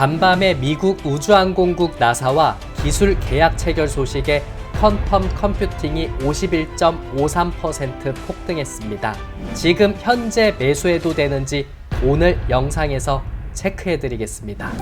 간밤에 미국 우주항공국 나사와 기술 계약 체결 소식에 퀀텀 컴퓨팅이 51.53% 폭등했습니다. 지금 현재 매수해도 되는지 오늘 영상에서 체크해 드리겠습니다.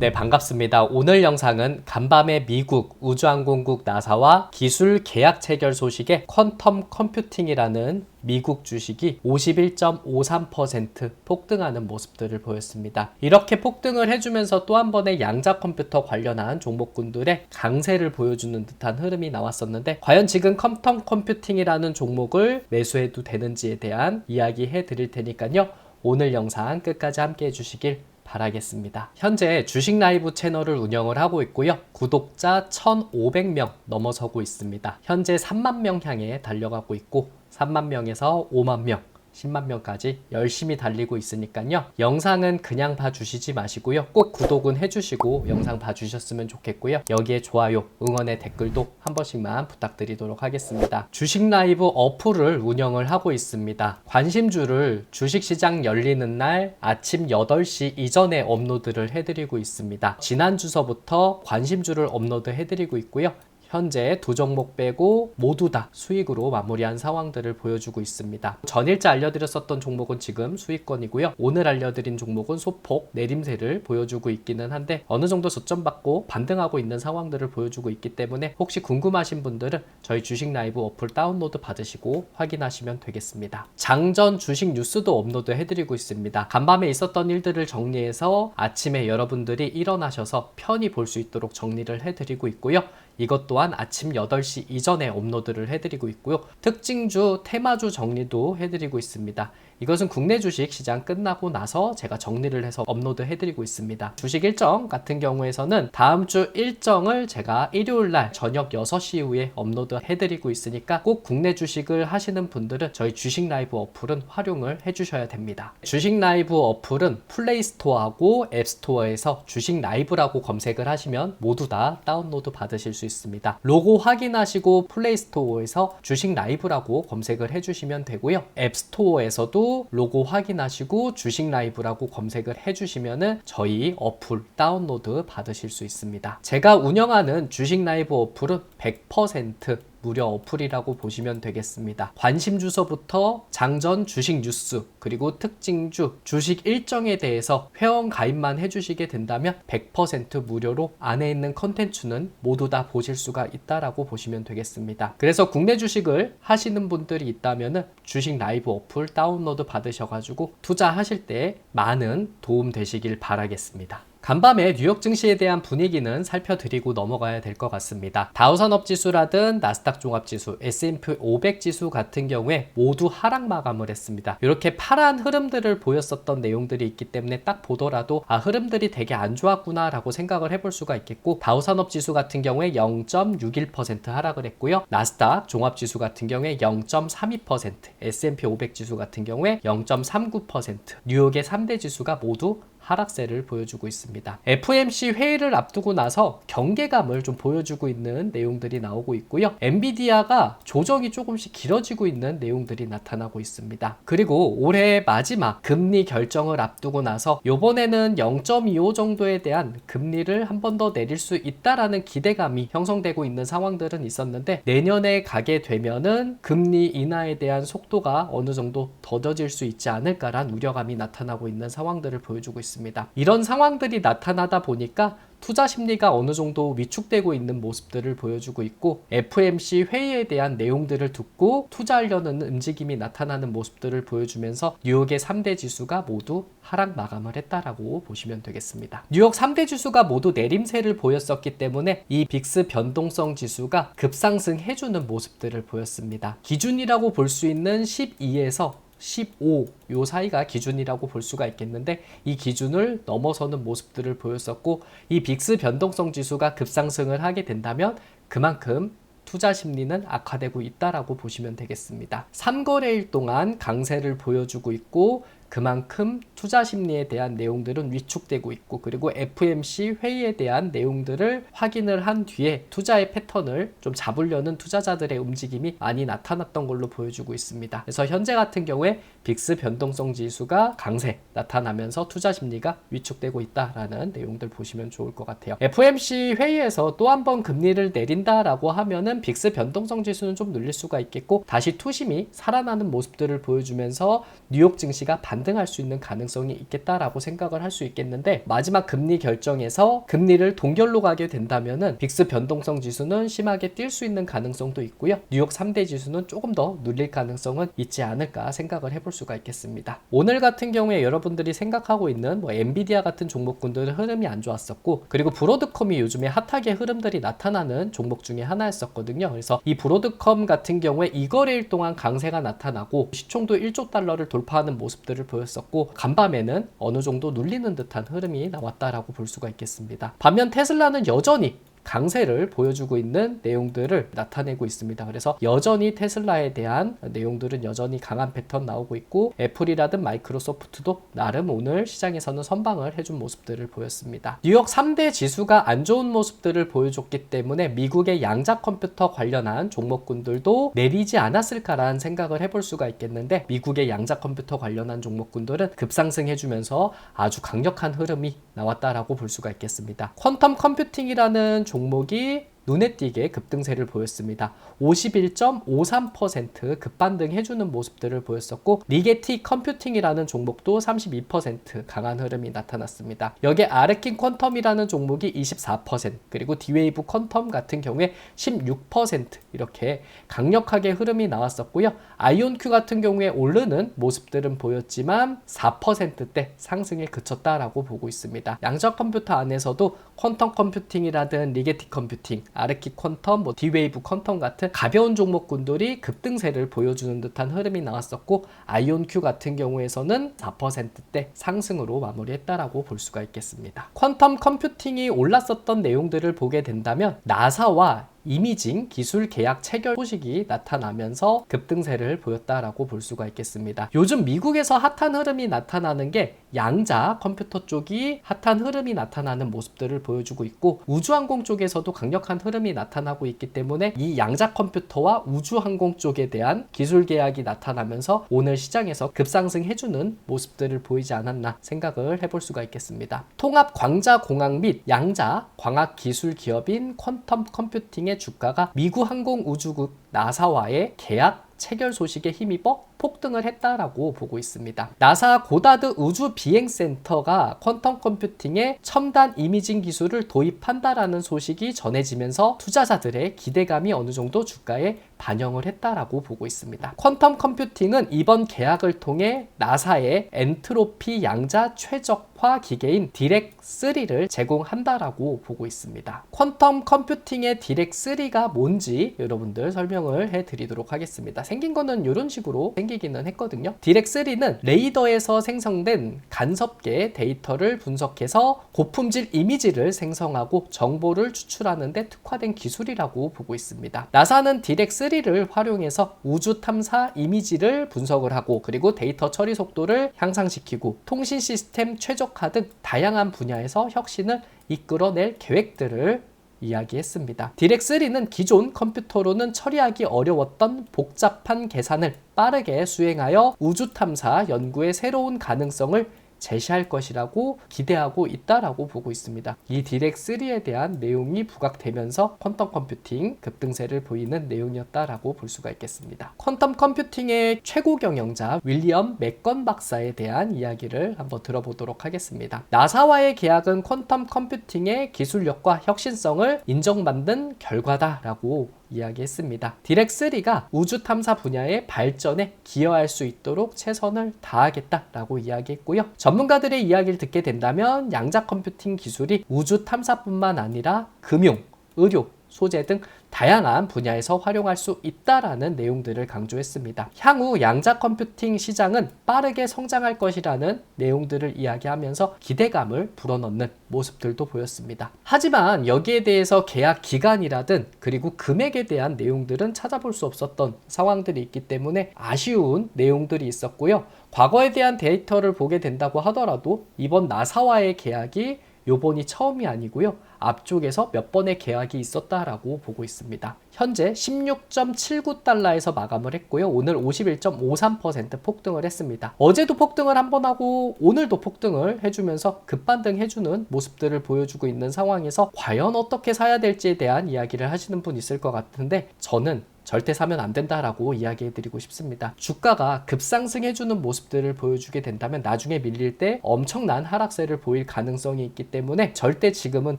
네, 반갑습니다. 오늘 영상은 간밤에 미국 우주항공국 나사와 기술 계약 체결 소식에 퀀텀 컴퓨팅이라는 미국 주식이 51.53% 폭등하는 모습들을 보였습니다. 이렇게 폭등을 해주면서 또 한 번의 양자 컴퓨터 관련한 종목군들의 강세를 보여주는 듯한 흐름이 나왔었는데, 과연 지금 퀀텀 컴퓨팅이라는 종목을 매수해도 되는지에 대한 이야기 해드릴 테니까요. 오늘 영상 끝까지 함께 해주시길 바라겠습니다. 현재 주식 라이브 채널을 운영을 하고 있고요. 구독자 1,500명 넘어서고 있습니다. 현재 3만 명 향해 달려가고 있고 3만 명에서 5만 명, 10만 명까지 열심히 달리고 있으니까요. 영상은 그냥 봐주시지 마시고요. 꼭 구독은 해주시고 영상 봐주셨으면 좋겠고요. 여기에 좋아요, 응원의 댓글도 한 번씩만 부탁드리도록 하겠습니다. 주식 라이브 어플을 운영을 하고 있습니다. 관심주를 주식시장 열리는 날 아침 8시 이전에 업로드를 해드리고 있습니다. 지난주서부터 관심주를 업로드 해드리고 있고요. 현재 두 종목 빼고 모두 다 수익으로 마무리한 상황들을 보여주고 있습니다. 전일자 알려드렸었던 종목은 지금 수익권이고요. 오늘 알려드린 종목은 소폭 내림세를 보여주고 있기는 한데 어느 정도 저점 받고 반등하고 있는 상황들을 보여주고 있기 때문에 혹시 궁금하신 분들은 저희 주식 라이브 어플 다운로드 받으시고 확인하시면 되겠습니다. 장전 주식 뉴스도 업로드 해드리고 있습니다. 간밤에 있었던 일들을 정리해서 아침에 여러분들이 일어나셔서 편히 볼 수 있도록 정리를 해드리고 있고요. 이것 또한 아침 8시 이전에 업로드를 해드리고 있고요. 특징주, 테마주 정리도 해드리고 있습니다. 이것은 국내 주식 시장 끝나고 나서 제가 정리를 해서 업로드 해드리고 있습니다. 주식 일정 같은 경우에서는 다음 주 일정을 제가 일요일날 저녁 6시 이후에 업로드 해드리고 있으니까 꼭 국내 주식을 하시는 분들은 저희 주식 라이브 어플은 활용을 해주셔야 됩니다. 주식 라이브 어플은 플레이스토어하고 앱스토어에서 주식 라이브라고 검색을 하시면 모두 다 다운로드 받으실 수 있습니다. 로고 확인하시고 플레이스토어에서 주식 라이브라고 검색을 해주시면 되고요. 앱스토어에서도 로고 확인하시고 주식 라이브라고 검색을 해주시면은 저희 어플 다운로드 받으실 수 있습니다. 제가 운영하는 주식 라이브 어플은 100% 무료 어플이라고 보시면 되겠습니다. 관심 주소부터 장전 주식 뉴스 그리고 특징주 주식 일정에 대해서 회원 가입만 해주시게 된다면 100% 무료로 안에 있는 컨텐츠는 모두 다 보실 수가 있다라고 보시면 되겠습니다. 그래서 국내 주식을 하시는 분들이 있다면 주식 라이브 어플 다운로드 받으셔가지고 투자하실 때 많은 도움 되시길 바라겠습니다. 간밤에 뉴욕 증시에 대한 분위기는 살펴드리고 넘어가야 될 것 같습니다. 다우산업지수라든 나스닥 종합지수, S&P 500 지수 같은 경우에 모두 하락 마감을 했습니다. 이렇게 파란 흐름들을 보였었던 내용들이 있기 때문에 딱 보더라도 흐름들이 되게 안 좋았구나 라고 생각을 해볼 수가 있겠고, 다우산업지수 같은 경우에 0.61% 하락을 했고요. 나스닥 종합지수 같은 경우에 0.32%, S&P 500 지수 같은 경우에 0.39%, 뉴욕의 3대 지수가 모두 하락세를 보여주고 있습니다. FOMC 회의를 앞두고 나서 경계감을 좀 보여주고 있는 내용들이 나오고 있고요. 엔비디아가 조정이 조금씩 길어지고 있는 내용들이 나타나고 있습니다. 그리고 올해 마지막 금리 결정을 앞두고 나서 이번에는 0.25 정도에 대한 금리를 한 번 더 내릴 수 있다라는 기대감이 형성되고 있는 상황들은 있었는데, 내년에 가게 되면은 금리 인하에 대한 속도가 어느 정도 더뎌질 수 있지 않을까란 우려감이 나타나고 있는 상황들을 보여주고 있습니다. 이런 상황들이 나타나다 보니까 투자 심리가 어느 정도 위축되고 있는 모습들을 보여주고 있고, FOMC 회의에 대한 내용들을 듣고 투자하려는 움직임이 나타나는 모습들을 보여주면서 뉴욕의 3대 지수가 모두 하락 마감을 했다라고 보시면 되겠습니다. 뉴욕 3대 지수가 모두 내림세를 보였었기 때문에 이 빅스 변동성 지수가 급상승해주는 모습들을 보였습니다. 기준이라고 볼 수 있는 12에서 15, 요 사이가 기준이라고 볼 수가 있겠는데, 이 기준을 넘어서는 모습들을 보였었고, 이 빅스 변동성 지수가 급상승을 하게 된다면 그만큼 투자 심리는 악화되고 있다라고 보시면 되겠습니다. 3거래일 동안 강세를 보여주고 있고, 그만큼 투자 심리에 대한 내용들은 위축되고 있고, 그리고 FOMC 회의에 대한 내용들을 확인을 한 뒤에 투자의 패턴을 좀 잡으려는 투자자들의 움직임이 많이 나타났던 걸로 보여주고 있습니다. 그래서 현재 같은 경우에 빅스 변동성 지수가 강세 나타나면서 투자 심리가 위축되고 있다라는 내용들 보시면 좋을 것 같아요. FOMC 회의에서 또 한 번 금리를 내린다라고 하면은 빅스 변동성 지수는 좀 눌릴 수가 있겠고, 다시 투심이 살아나는 모습들을 보여주면서 뉴욕 증시가 반등할 수 있는 가능성이 있겠다라고 생각을 할 수 있겠는데, 마지막 금리 결정에서 금리를 동결로 가게 된다면은 빅스 변동성 지수는 심하게 뛸 수 있는 가능성도 있고요. 뉴욕 3대 지수는 조금 더 눌릴 가능성은 있지 않을까 생각을 해볼 수가 있겠습니다. 오늘 같은 경우에 여러분들이 생각하고 있는 엔비디아 같은 종목군들은 흐름이 안 좋았었고, 그리고 브로드컴이 요즘에 핫하게 흐름들이 나타나는 종목 중에 하나였었거든요. 그래서 이 브로드컴 같은 경우에 이거래일 동안 강세가 나타나고 시총도 1조 달러를 돌파하는 모습들을 보였었고, 간밤에는 어느 정도 눌리는 듯한 흐름이 나왔다라고 볼 수가 있겠습니다. 반면 테슬라는 여전히 강세를 보여주고 있는 내용들을 나타내고 있습니다. 그래서 여전히 테슬라에 대한 내용들은 여전히 강한 패턴 나오고 있고, 애플이라든 마이크로소프트도 나름 오늘 시장에서는 선방을 해준 모습들을 보였습니다. 뉴욕 3대 지수가 안 좋은 모습들을 보여줬기 때문에 미국의 양자 컴퓨터 관련한 종목군들도 내리지 않았을까라는 생각을 해볼 수가 있겠는데, 미국의 양자 컴퓨터 관련한 종목군들은 급상승해주면서 아주 강력한 흐름이 나왔다라고 볼 수가 있겠습니다. 퀀텀 컴퓨팅이라는 종목이 눈에 띄게 급등세를 보였습니다. 51.53% 급반등해주는 모습들을 보였었고, 리게티 컴퓨팅이라는 종목도 32% 강한 흐름이 나타났습니다. 여기에 아르킨 퀀텀이라는 종목이 24%, 그리고 디웨이브 퀀텀 같은 경우에 16% 이렇게 강력하게 흐름이 나왔었고요. 아이온큐 같은 경우에 오르는 모습들은 보였지만 4%대 상승에 그쳤다라고 보고 있습니다. 양자 컴퓨터 안에서도 퀀텀 컴퓨팅이라든 리게티 컴퓨팅, 아르키 퀀텀, 디웨이브 퀀텀 같은 가벼운 종목군들이 급등세를 보여주는 듯한 흐름이 나왔었고, 아이온큐 같은 경우에서는 4%대 상승으로 마무리했다라고 볼 수가 있겠습니다. 퀀텀 컴퓨팅이 올랐었던 내용들을 보게 된다면 나사와 이미징 기술 계약 체결 소식이 나타나면서 급등세를 보였다라고 볼 수가 있겠습니다. 요즘 미국에서 핫한 흐름이 나타나는 게 양자 컴퓨터 쪽이 핫한 흐름이 나타나는 모습들을 보여주고 있고, 우주항공 쪽에서도 강력한 흐름이 나타나고 있기 때문에 이 양자 컴퓨터와 우주항공 쪽에 대한 기술 계약이 나타나면서 오늘 시장에서 급상승해주는 모습들을 보이지 않았나 생각을 해볼 수가 있겠습니다. 통합 광자 공학 및 양자 광학 기술 기업인 퀀텀 컴퓨팅의 주가가 미국 항공우주국 나사와의 계약 체결 소식에 힘입어 폭등을 했다라고 보고 있습니다. 나사 고다드 우주 비행센터가 퀀텀 컴퓨팅의 첨단 이미징 기술을 도입한다라는 소식이 전해지면서 투자자들의 기대감이 어느 정도 주가에 반영을 했다라고 보고 있습니다. 퀀텀 컴퓨팅은 이번 계약을 통해 나사의 엔트로피 양자 최적화 기계인 디렉3를 제공한다라고 보고 있습니다. 퀀텀 컴퓨팅의 디렉3가 뭔지 여러분들 설명을 해드리도록 하겠습니다. 생긴 거는 이런 식으로 생기기는 했거든요. 디렉3는 레이더에서 생성된 간섭계 데이터를 분석해서 고품질 이미지를 생성하고 정보를 추출하는 데 특화된 기술이라고 보고 있습니다. 나사는 디렉3를 활용해서 우주 탐사 이미지를 분석을 하고, 그리고 데이터 처리 속도를 향상시키고 통신 시스템 최적화 등 다양한 분야에서 혁신을 이끌어낼 계획들을 이야기했습니다. 디렉3는 기존 컴퓨터로는 처리하기 어려웠던 복잡한 계산을 빠르게 수행하여 우주 탐사 연구의 새로운 가능성을 제시할 것이라고 기대하고 있다라고 보고 있습니다. 이 디렉3에 대한 내용이 부각되면서 퀀텀 컴퓨팅 급등세를 보이는 내용이었다라고 볼 수가 있겠습니다. 퀀텀 컴퓨팅의 최고 경영자 윌리엄 맥건 박사에 대한 이야기를 한번 들어보도록 하겠습니다. 나사와의 계약은 퀀텀 컴퓨팅의 기술력과 혁신성을 인정받는 결과다라고 이야기했습니다. 디렉3가 우주 탐사 분야의 발전에 기여할 수 있도록 최선을 다하겠다라고 이야기했고요. 전문가들의 이야기를 듣게 된다면 양자 컴퓨팅 기술이 우주 탐사뿐만 아니라 금융, 의료, 소재 등 다양한 분야에서 활용할 수 있다라는 내용들을 강조했습니다. 향후 양자 컴퓨팅 시장은 빠르게 성장할 것이라는 내용들을 이야기하면서 기대감을 불어넣는 모습들도 보였습니다. 하지만 여기에 대해서 계약 기간이라든 그리고 금액에 대한 내용들은 찾아볼 수 없었던 상황들이 있기 때문에 아쉬운 내용들이 있었고요. 과거에 대한 데이터를 보게 된다고 하더라도 이번 나사와의 계약이 요번이 처음이 아니고요. 앞쪽에서 몇 번의 계약이 있었다라고 보고 있습니다. 현재 16.79달러에서 마감을 했고요. 오늘 51.53% 폭등을 했습니다. 어제도 폭등을 한 번 하고 오늘도 폭등을 해주면서 급반등 해주는 모습들을 보여주고 있는 상황에서 과연 어떻게 사야 될지에 대한 이야기를 하시는 분 있을 것 같은데 저는 절대 사면 안 된다라고 이야기해드리고 싶습니다. 주가가 급상승해주는 모습들을 보여주게 된다면 나중에 밀릴 때 엄청난 하락세를 보일 가능성이 있기 때문에 절대 지금은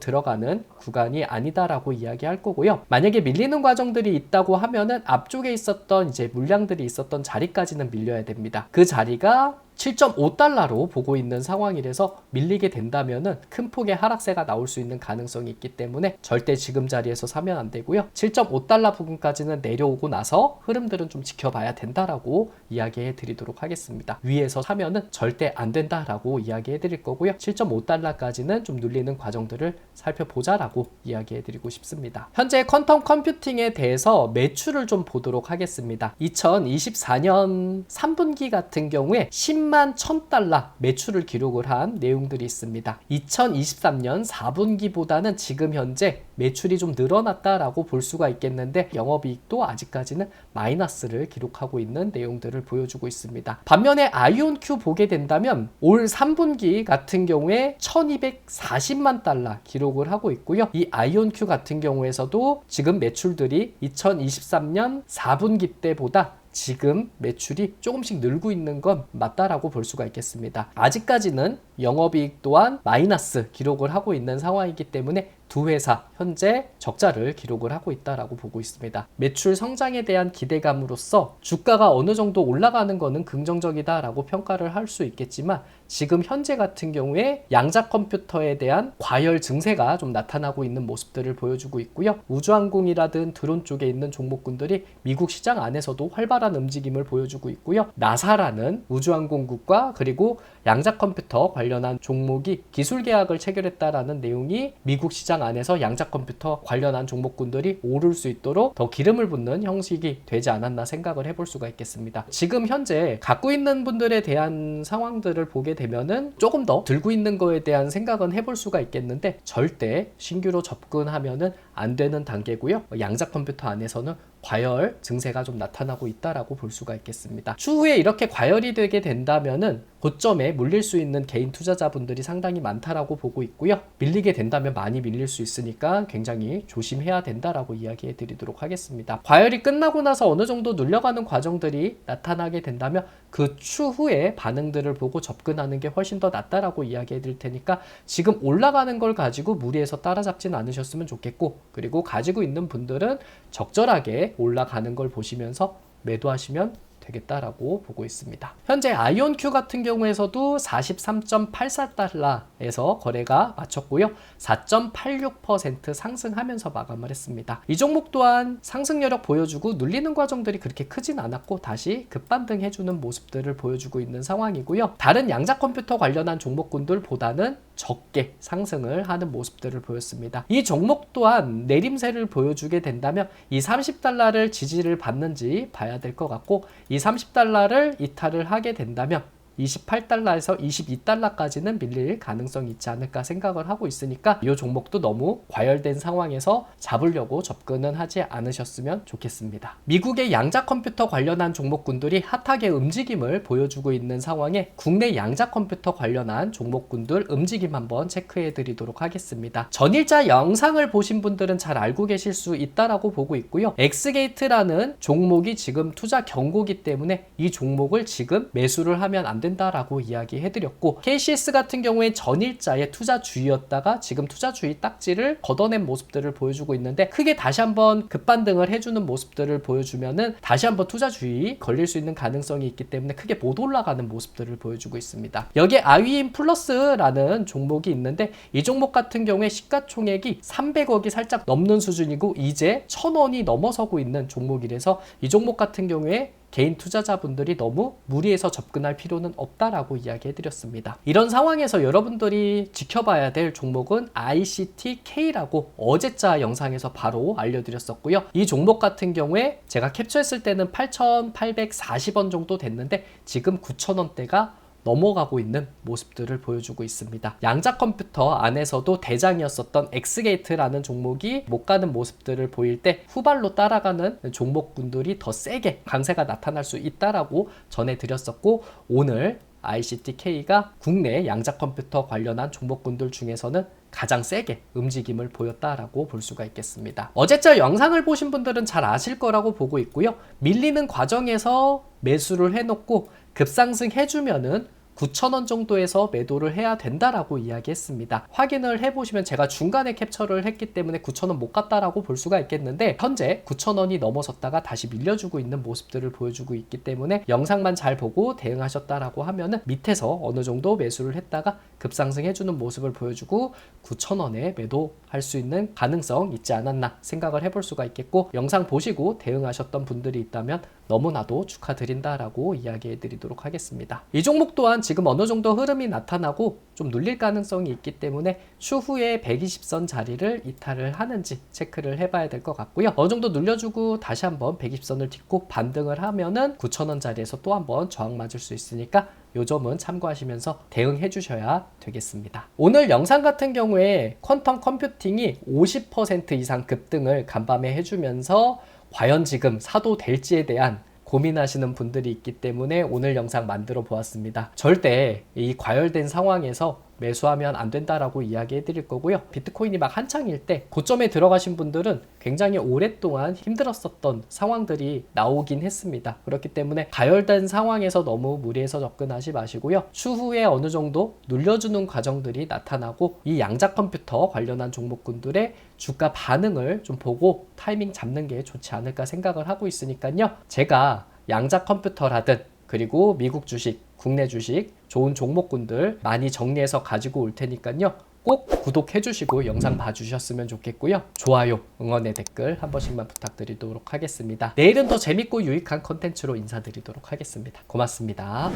들어가는 구간이 아니다라고 이야기할 거고요. 만약에 밀리는 과정들이 있다고 하면은 앞쪽에 있었던 이제 물량들이 있었던 자리까지는 밀려야 됩니다. 그 자리가 7.5달러로 보고 있는 상황이라서 밀리게 된다면은 큰 폭의 하락세가 나올 수 있는 가능성이 있기 때문에 절대 지금 자리에서 사면 안 되고요. 7.5달러 부근까지는 내려오고 나서 흐름들은 좀 지켜봐야 된다라고 이야기해 드리도록 하겠습니다. 위에서 사면은 절대 안 된다라고 이야기해 드릴 거고요. 7.5달러까지는 좀 눌리는 과정들을 살펴보자라고 이야기해 드리고 싶습니다. 현재 퀀텀 컴퓨팅에 대해서 매출을 좀 보도록 하겠습니다. 2024년 3분기 같은 경우에 10만 1000달러 매출을 기록을 한 내용들이 있습니다. 2023년 4분기보다는 지금 현재 매출이 좀 늘어났다라고 볼 수가 있겠는데 영업이익도 아직까지는 마이너스를 기록하고 있는 내용들을 보여주고 있습니다. 반면에 아이온큐 보게 된다면 올 3분기 같은 경우에 1240만 달러 기록을 하고 있고요. 이 아이온큐 같은 경우에서도 지금 매출들이 2023년 4분기 때보다 지금 매출이 조금씩 늘고 있는 건 맞다라고 볼 수가 있겠습니다. 아직까지는 영업이익 또한 마이너스 기록을 하고 있는 상황이기 때문에 두 회사 현재 적자를 기록을 하고 있다라고 보고 있습니다. 매출 성장에 대한 기대감으로써 주가가 어느 정도 올라가는 것은 긍정적이다라고 평가를 할 수 있겠지만 지금 현재 같은 경우에 양자 컴퓨터에 대한 과열 증세가 좀 나타나고 있는 모습들을 보여주고 있고요. 우주항공이라든 드론 쪽에 있는 종목군들이 미국 시장 안에서도 활발한 움직임을 보여주고 있고요. 나사라는 우주항공국과 그리고 양자 컴퓨터 관련한 종목이 기술 계약을 체결했다라는 내용이 미국 시장 안에서 양자 컴퓨터 관련한 종목군들이 오를 수 있도록 더 기름을 붓는 형식이 되지 않았나 생각을 해볼 수가 있겠습니다. 지금 현재 갖고 있는 분들에 대한 상황들을 보게 되면은 조금 더 들고 있는 거에 대한 생각은 해볼 수가 있겠는데 절대 신규로 접근하면은 안 되는 단계고요. 양자 컴퓨터 안에서는 과열 증세가 좀 나타나고 있다라고 볼 수가 있겠습니다. 추후에 이렇게 과열이 되게 된다면은 고점에 물릴 수 있는 개인 투자자분들이 상당히 많다라고 보고 있고요. 밀리게 된다면 많이 밀릴 수 있으니까 굉장히 조심해야 된다라고 이야기해 드리도록 하겠습니다. 과열이 끝나고 나서 어느 정도 눌려가는 과정들이 나타나게 된다면 그 추후에 반응들을 보고 접근하는 게 훨씬 더 낫다라고 이야기해 드릴 테니까 지금 올라가는 걸 가지고 무리해서 따라잡지는 않으셨으면 좋겠고 그리고 가지고 있는 분들은 적절하게 올라가는 걸 보시면서 매도하시면 되겠다라고 보고 있습니다. 현재 아이온큐 같은 경우에서도 43.84달러에서 거래가 마쳤고요. 4.86% 상승하면서 마감을 했습니다. 이 종목 또한 상승 여력 보여주고 눌리는 과정들이 그렇게 크진 않았고 다시 급반등 해주는 모습들을 보여주고 있는 상황이고요. 다른 양자 컴퓨터 관련한 종목군들보다는 적게 상승을 하는 모습들을 보였습니다. 이 종목 또한 내림세를 보여주게 된다면 이 30달러를 지지를 받는지 봐야 될 것 같고 이 30달러를 이탈을 하게 된다면 28달러에서 22달러까지는 밀릴 가능성이 있지 않을까 생각을 하고 있으니까 이 종목도 너무 과열된 상황에서 잡으려고 접근은 하지 않으셨으면 좋겠습니다. 미국의 양자 컴퓨터 관련한 종목군들이 핫하게 움직임을 보여주고 있는 상황에 국내 양자 컴퓨터 관련한 종목군들 움직임 한번 체크해 드리도록 하겠습니다. 전일자 영상을 보신 분들은 잘 알고 계실 수 있다라고 보고 있고요. 엑스게이트라는 종목이 지금 투자 경고기 때문에 이 종목을 지금 매수를 하면 안 된다라고 이야기해드렸고, KCS 같은 경우에 전일자의 투자주의였다가 지금 투자주의 딱지를 걷어낸 모습들을 보여주고 있는데, 크게 다시 한번 급반등을 해주는 모습들을 보여주면은 다시 한번 투자주의 걸릴 수 있는 가능성이 있기 때문에 크게 못 올라가는 모습들을 보여주고 있습니다. 여기에 아위인 플러스라는 종목이 있는데, 이 종목 같은 경우에 시가총액이 300억이 살짝 넘는 수준이고 이제 1000원이 넘어서고 있는 종목이라서 이 종목 같은 경우에 개인 투자자분들이 너무 무리해서 접근할 필요는 없다라고 이야기해드렸습니다. 이런 상황에서 여러분들이 지켜봐야 될 종목은 ICTK라고 어제자 영상에서 바로 알려드렸었고요. 이 종목 같은 경우에 제가 캡처했을 때는 8,840원 정도 됐는데 지금 9,000원대가 넘어가고 있는 모습들을 보여주고 있습니다. 양자컴퓨터 안에서도 대장이었었던 엑스게이트라는 종목이 못 가는 모습들을 보일 때 후발로 따라가는 종목군들이 더 세게 강세가 나타날 수 있다라고 전해드렸었고, 오늘 ICTK가 국내 양자컴퓨터 관련한 종목군들 중에서는 가장 세게 움직임을 보였다라고 볼 수가 있겠습니다. 어제자 영상을 보신 분들은 잘 아실 거라고 보고 있고요. 밀리는 과정에서 매수를 해놓고 급상승해주면은 9,000원 정도에서 매도를 해야 된다라고 이야기했습니다. 확인을 해보시면 제가 중간에 캡처를 했기 때문에 9,000원 못 갔다라고 볼 수가 있겠는데, 현재 9,000원이 넘어섰다가 다시 밀려주고 있는 모습들을 보여주고 있기 때문에 영상만 잘 보고 대응하셨다라고 하면은 밑에서 어느 정도 매수를 했다가 급상승해주는 모습을 보여주고 9,000원에 매도할 수 있는 가능성 있지 않았나 생각을 해볼 수가 있겠고, 영상 보시고 대응하셨던 분들이 있다면 너무나도 축하드린다라고 이야기해 드리도록 하겠습니다. 이 종목 또한 지금 어느 정도 흐름이 나타나고 좀 눌릴 가능성이 있기 때문에 추후에 120선 자리를 이탈을 하는지 체크를 해봐야 될 것 같고요. 어느 정도 눌려주고 다시 한번 120선을 딛고 반등을 하면은 9,000원 자리에서 또 한번 저항 맞을 수 있으니까 요 점은 참고하시면서 대응해 주셔야 되겠습니다. 오늘 영상 같은 경우에 퀀텀 컴퓨팅이 50% 이상 급등을 간밤에 해주면서 과연 지금 사도 될지에 대한 고민하시는 분들이 있기 때문에 오늘 영상 만들어 보았습니다. 절대 이 과열된 상황에서 매수하면 안 된다라고 이야기해 드릴 거고요. 비트코인이 막 한창일 때 고점에 들어가신 분들은 굉장히 오랫동안 힘들었었던 상황들이 나오긴 했습니다. 그렇기 때문에 가열된 상황에서 너무 무리해서 접근하지 마시고요. 추후에 어느 정도 눌려주는 과정들이 나타나고 이 양자컴퓨터 관련한 종목군들의 주가 반응을 좀 보고 타이밍 잡는 게 좋지 않을까 생각을 하고 있으니까요. 제가 양자컴퓨터라든 그리고 미국 주식, 국내 주식, 좋은 종목군들 많이 정리해서 가지고 올 테니까요. 꼭 구독해 주시고 영상 봐주셨으면 좋겠고요. 좋아요, 응원의 댓글 한 번씩만 부탁드리도록 하겠습니다. 내일은 더 재밌고 유익한 컨텐츠로 인사드리도록 하겠습니다. 고맙습니다.